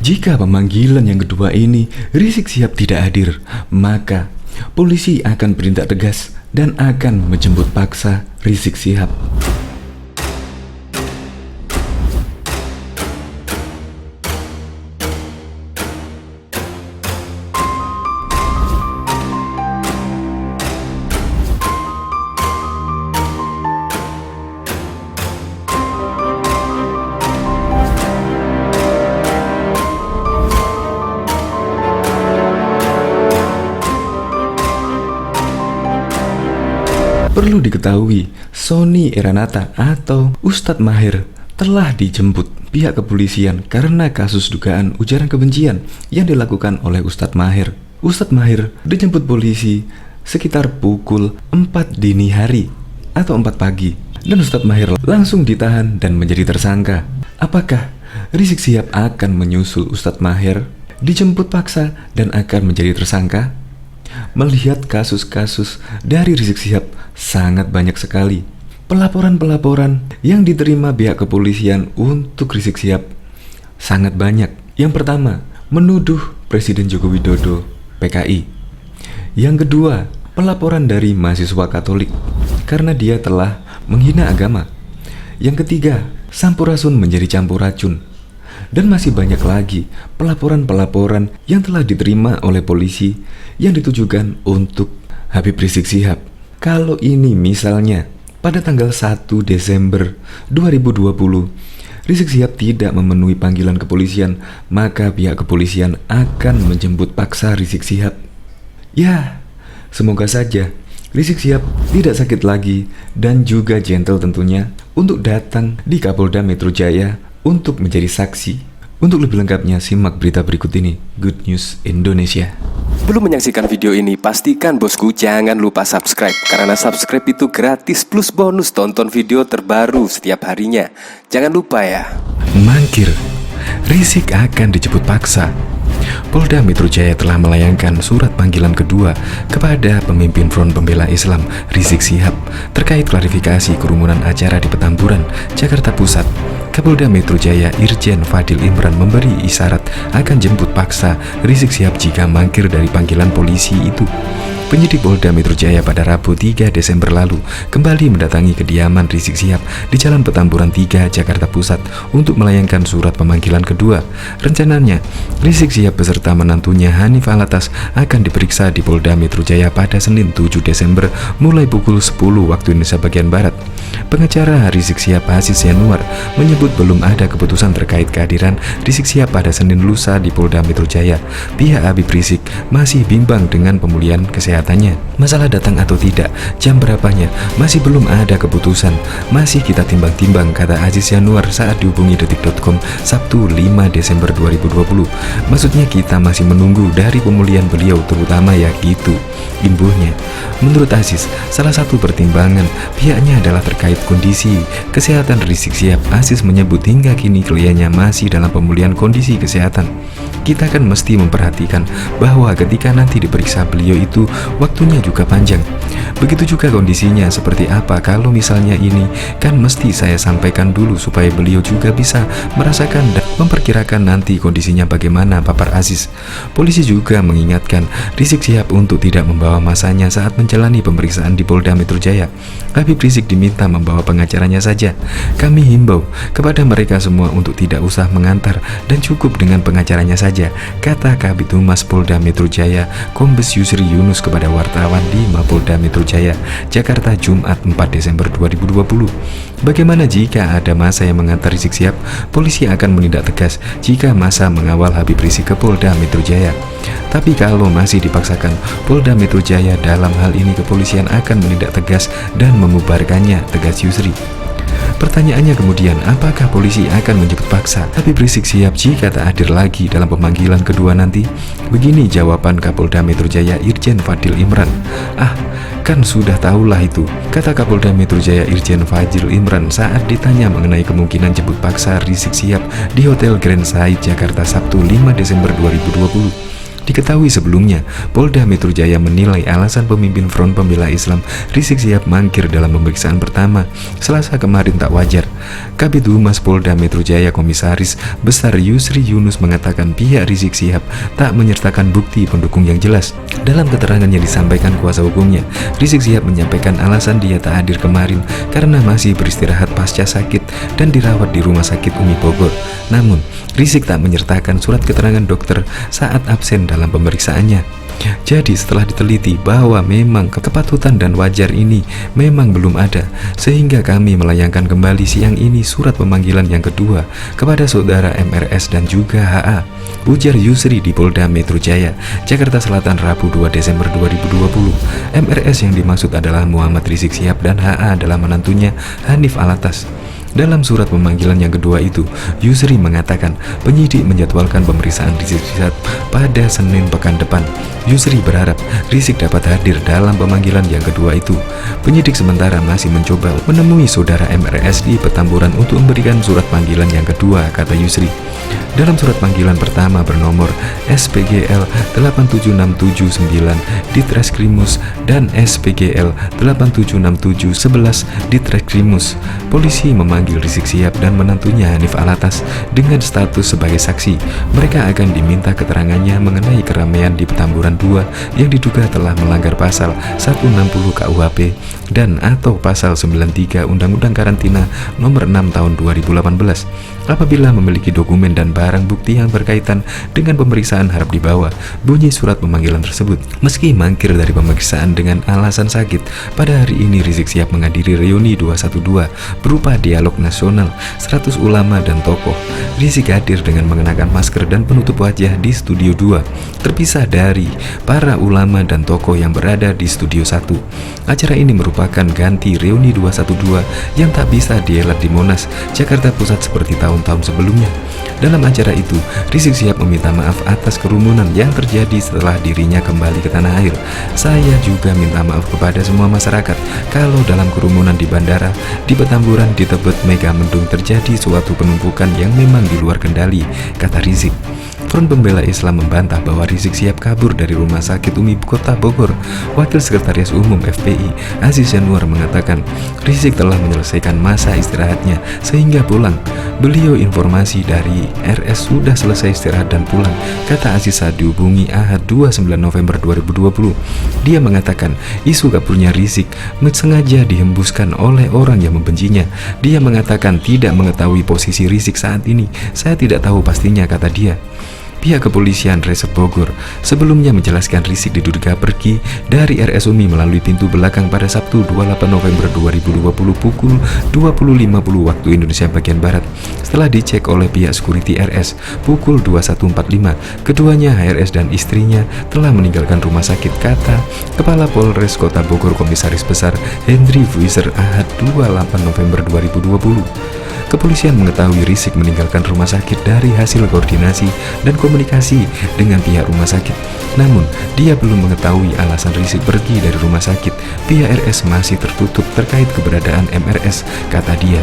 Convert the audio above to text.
Jika pemanggilan yang kedua ini Rizik Syihab tidak hadir, maka polisi akan bertindak tegas dan akan menjemput paksa Rizik Syihab. Perlu diketahui, Sony Eranata atau Ustadz Maher telah dijemput pihak kepolisian karena kasus dugaan ujaran kebencian yang dilakukan oleh Ustadz Maher. Ustadz Maher dijemput polisi sekitar pukul 4 dini hari atau 4 pagi, dan Ustadz Maher langsung ditahan dan menjadi tersangka. Apakah Rizik Syihab akan menyusul Ustadz Maher dijemput paksa dan akan menjadi tersangka? Melihat kasus-kasus dari Rizik Syihab sangat banyak sekali. Pelaporan-pelaporan yang diterima pihak kepolisian untuk Rizik Syihab sangat banyak. Yang pertama, menuduh Presiden Joko Widodo PKI. Yang kedua, pelaporan dari mahasiswa Katolik karena dia telah menghina agama. Yang ketiga, sampurasun menjadi campur racun. Dan masih banyak lagi pelaporan-pelaporan yang telah diterima oleh polisi yang ditujukan untuk Habib Rizik Syihab. Kalau ini misalnya pada tanggal 1 Desember 2020 Rizik Syihab tidak memenuhi panggilan kepolisian, maka pihak kepolisian akan menjemput paksa Rizik Syihab. Ya, semoga saja Rizik Syihab tidak sakit lagi dan juga gentle tentunya untuk datang di Kapolda Metro Jaya untuk menjadi saksi. Untuk lebih lengkapnya simak berita berikut ini. Good News Indonesia. Belum menyaksikan video ini, pastikan bosku jangan lupa subscribe, karena subscribe itu gratis plus bonus tonton video terbaru setiap harinya. Jangan lupa ya. Mangkir, Rizik akan dijemput paksa. Polda Metro Jaya telah melayangkan surat panggilan kedua kepada pemimpin Front Pembela Islam Rizik Syihab terkait klarifikasi kerumunan acara di Petamburan, Jakarta Pusat. Kapolda Metro Jaya Irjen Fadil Imran memberi isyarat akan jemput paksa Rizik Syihab jika mangkir dari panggilan polisi itu. Penyidik Polda Metro Jaya pada Rabu 3 Desember lalu kembali mendatangi kediaman Rizik Syihab di Jalan Petamburan 3, Jakarta Pusat untuk melayangkan surat pemanggilan kedua. Rencananya, Rizik Syihab beserta menantunya Hanif Alatas akan diperiksa di Polda Metro Jaya pada Senin 7 Desember mulai pukul 10 waktu Indonesia bagian Barat. Pengacara Rizik Syihab Aziz Yanuar menyebut belum ada keputusan terkait kehadiran Rizik Syihab pada Senin lusa di Polda Metro Jaya. Pihak Habib Rizik masih bimbang dengan pemulihan kesehatannya. Masalah datang atau tidak, jam berapanya, masih belum ada keputusan. Masih kita timbang-timbang, kata Aziz Yanuar saat dihubungi detik.com Sabtu 5 Desember 2020. Maksudnya kita masih menunggu dari pemulihan beliau terutama ya gitu, imbuhnya. Menurut Aziz, salah satu pertimbangan pihaknya adalah terkait kondisi kesehatan Rizik Syihab. Aziz menyebut hingga kini kliennya masih dalam pemulihan kondisi kesehatan. Kita kan mesti memperhatikan bahwa ketika nanti diperiksa beliau itu waktunya juga panjang. Begitu juga kondisinya seperti apa. Kalau misalnya ini kan mesti saya sampaikan dulu supaya beliau juga bisa merasakan dan memperkirakan nanti kondisinya bagaimana, papar Aziz. Polisi juga mengingatkan Rizik Syihab untuk tidak membawa masanya saat menjalani pemeriksaan di Polda Metro Jaya. Habib Rizik diminta membawa pengacaranya saja. Kami himbau kepada mereka semua untuk tidak usah mengantar dan cukup dengan pengacaranya saja, kata Kabid Humas Polda Metro Jaya Kombes Yusri Yunus kepada wartawan di Mapolda Metro Jaya, Jakarta, Jumat 4 Desember 2020. Bagaimana jika ada massa yang mengantar Rizik Syihab? Polisi akan menindak tegas jika massa mengawal Habib Rizik ke Polda Metro Jaya. Tapi kalau masih dipaksakan, Polda Metro Jaya dalam hal ini kepolisian akan menindak tegas dan membubarkannya, tegas Yusri. Pertanyaannya kemudian, apakah polisi akan menjemput paksa Habib Rizik Syihab jika tak hadir lagi dalam pemanggilan kedua nanti? Begini jawaban Kapolda Metro Jaya Irjen Fadil Imran. Kan sudah tahulah itu, kata Kapolda Metro Jaya Irjen Fadil Imran saat ditanya mengenai kemungkinan jemput paksa Rizik Syihab di Hotel Grand Said, Jakarta, Sabtu 5 Desember 2020. Diketahui sebelumnya, Polda Metro Jaya menilai alasan pemimpin Front Pembela Islam Rizik Syihab mangkir dalam pemeriksaan pertama Selasa kemarin tak wajar. Kabid Humas Polda Metro Jaya Komisaris Besar Yusri Yunus mengatakan pihak Rizik Syihab tak menyertakan bukti pendukung yang jelas. Dalam keterangan yang disampaikan kuasa hukumnya, Rizik Syihab menyampaikan alasan dia tak hadir kemarin karena masih beristirahat pasca sakit dan dirawat di Rumah Sakit Umi Bogor. Namun, Rizik tak menyertakan surat keterangan dokter saat absen dalam pemeriksaannya. Jadi setelah diteliti bahwa memang kepatutan dan wajar ini memang belum ada, sehingga kami melayangkan kembali siang ini surat pemanggilan yang kedua kepada saudara MRS dan juga HA, ujar Yusri di Polda Metro Jaya, Jakarta Selatan Rabu 2 Desember 2020. MRS yang dimaksud adalah Muhammad Rizik Syihab dan HA adalah menantunya Hanif Alatas. Dalam surat pemanggilan yang kedua itu, Yusri mengatakan penyidik menjadwalkan pemeriksaan Rizik Syihab pada Senin pekan depan. Yusri berharap Rizik dapat hadir dalam pemanggilan yang kedua itu. Penyidik sementara masih mencoba menemui saudara MRS di Petamburan untuk memberikan surat panggilan yang kedua, kata Yusri. Dalam surat panggilan pertama bernomor SPGL 87679 di Treskrimus dan SPGL 8767111 di Treskrimus, polisi memanggil Rizik Syihab dan menantunya Hanif Alatas dengan status sebagai saksi. Mereka akan diminta keterangannya mengenai keramaian di Petamburan 2 yang diduga telah melanggar pasal 160 KUHP dan atau pasal 93 Undang-Undang Karantina nomor 6 tahun 2018. Apabila memiliki dokumen dan barang bukti yang berkaitan dengan pemeriksaan harap dibawa, bunyi surat pemanggilan tersebut. Meski mangkir dari pemeriksaan dengan alasan sakit, pada hari ini Rizik Syihab menghadiri reuni 212 berupa dialog nasional 100 ulama dan tokoh. Rizik hadir dengan mengenakan masker dan penutup wajah di Studio 2, terpisah dari para ulama dan tokoh yang berada di Studio 1. Acara ini merupakan ganti reuni 212 yang tak bisa dihelat di Monas, Jakarta Pusat seperti tahun-tahun sebelumnya. Dalam acara itu, Rizik Syihab meminta maaf atas kerumunan yang terjadi setelah dirinya kembali ke tanah air. Saya juga minta maaf kepada semua masyarakat kalau dalam kerumunan di bandara, di Petamburan, di Tebet, Megamendung terjadi suatu penumpukan yang memang di luar kendali, kata Rizik. Front Pembela Islam membantah bahwa Rizik Syihab kabur dari Rumah Sakit Umi Kota Bogor. Wakil Sekretaris Umum FPI Aziz Yanuar mengatakan Rizik telah menyelesaikan masa istirahatnya sehingga pulang. Beliau informasi dari RS sudah selesai istirahat dan pulang, kata Aziz saat dihubungi Ahad 29 November 2020. Dia mengatakan isu kaburnya Rizik sengaja dihembuskan oleh orang yang membencinya. Dia mengatakan tidak mengetahui posisi Rizik saat ini. Saya tidak tahu pastinya, kata dia. Pihak kepolisian Resort Bogor sebelumnya menjelaskan Rizik diduga pergi dari RS Umi melalui pintu belakang pada Sabtu 28 November 2020 pukul 20.50 waktu Indonesia bagian Barat. Setelah dicek oleh pihak security RS pukul 21.45, keduanya HRS dan istrinya telah meninggalkan rumah sakit, kata Kepala Polres Kota Bogor Komisaris Besar Hendry Fuiser Ahad 28 November 2020. Kepolisian mengetahui Rizik meninggalkan rumah sakit dari hasil koordinasi dan komunikasi dengan pihak rumah sakit. Namun, dia belum mengetahui alasan Rizik pergi dari rumah sakit. Pihak RS masih tertutup terkait keberadaan MRS, kata dia.